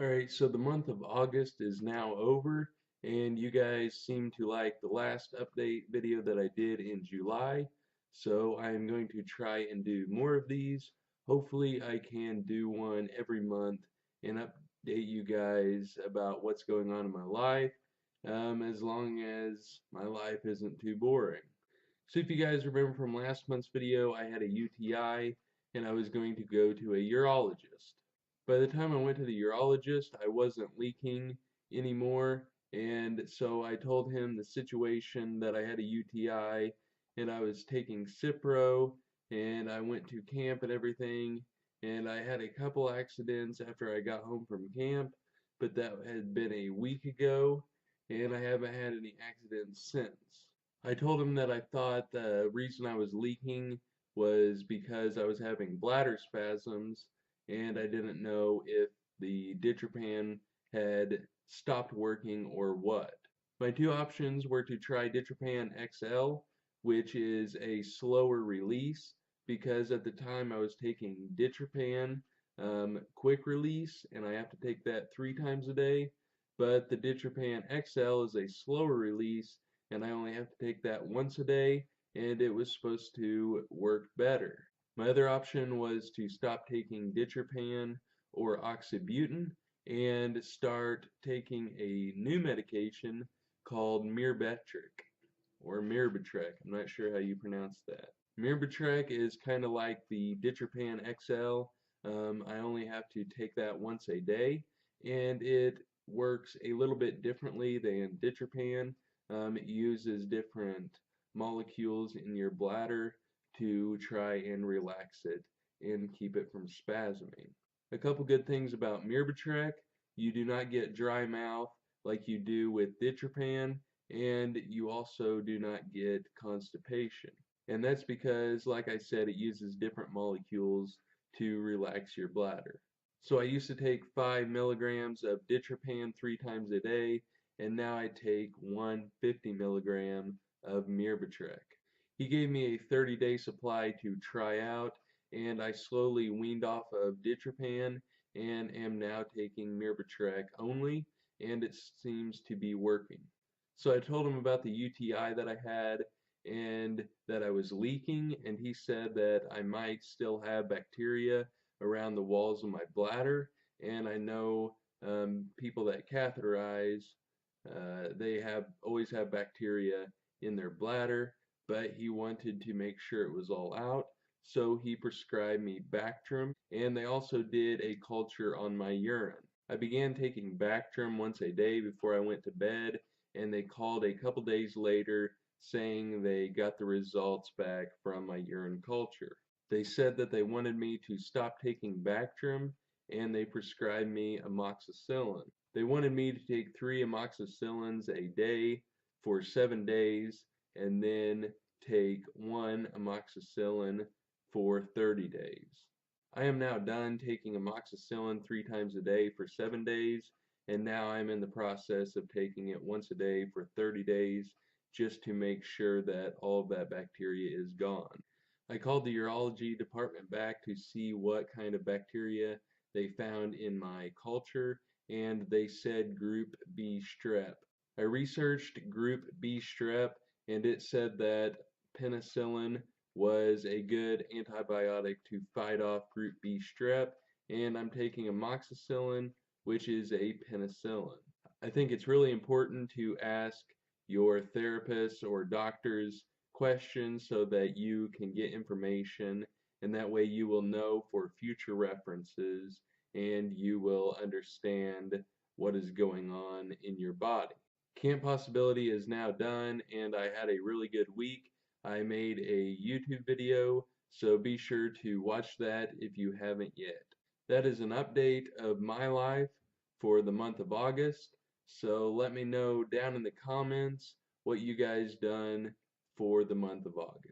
Alright, so the month of August is now over, and you guys seem to like the last update video that I did in July, so I am going to try and do more of these. Hopefully I can do one every month and update you guys about what's going on in my life, as long as my life isn't too boring. So if you guys remember from last month's video, I had a UTI and I was going to go to a urologist. By the time I went to the urologist, I wasn't leaking anymore, and so I told him the situation that I had a UTI and I was taking Cipro and I went to camp and everything, and I had a couple accidents after I got home from camp, but that had been a week ago, and I haven't had any accidents since. I told him that I thought the reason I was leaking was because I was having bladder spasms and I didn't know if the ditropan had stopped working or what. My two options were to try ditropan XL, which is a slower release, because at the time I was taking ditropan quick release and I have to take that 3 times a day, but the ditropan XL is a slower release and I only have to take that once a day, and it was supposed to work better. My other option was to stop taking ditropan or oxybutynin and start taking a new medication called Myrbetriq or Myrbetriq. I'm not sure how you pronounce that. Myrbetriq is kind of like the ditropan XL. I only have to take that once a day, and it works a little bit differently than ditropan. It uses different molecules in your bladder to try and relax it and keep it from spasming. A couple good things about Myrbetriq: you do not get dry mouth like you do with ditropan, and you also do not get constipation. And that's because, like I said, it uses different molecules to relax your bladder. So I used to take 5 milligrams of ditropan 3 times a day, and now I take 150 milligram of Myrbetriq. He gave me a 30-day supply to try out, and I slowly weaned off of ditropan and am now taking Myrbetriq only, and it seems to be working. So I told him about the UTI that I had and that I was leaking, and he said that I might still have bacteria around the walls of my bladder, and I know people that catheterize, they always have bacteria in their bladder, but he wanted to make sure it was all out, so he prescribed me Bactrim, and they also did a culture on my urine. I began taking Bactrim once a day before I went to bed, and they called a couple days later saying they got the results back from my urine culture. They said that they wanted me to stop taking Bactrim, and they prescribed me amoxicillin. They wanted me to take 3 amoxicillins a day for 7 days, and then take 1 amoxicillin for 30 days. I am now done taking amoxicillin 3 times a day for 7 days, and now I'm in the process of taking it once a day for 30 days just to make sure that all of that bacteria is gone. I called the urology department back to see what kind of bacteria they found in my culture, and they said group B strep. I researched group B strep, and it said that penicillin was a good antibiotic to fight off group B strep, and I'm taking amoxicillin, which is a penicillin. I think it's really important to ask your therapists or doctors questions so that you can get information, and that way you will know for future references and you will understand what is going on in your body. Camp Possibility is now done, and I had a really good week. I made a YouTube video, so be sure to watch that if you haven't yet. That is an update of my life for the month of August, so let me know down in the comments what you guys done for the month of August.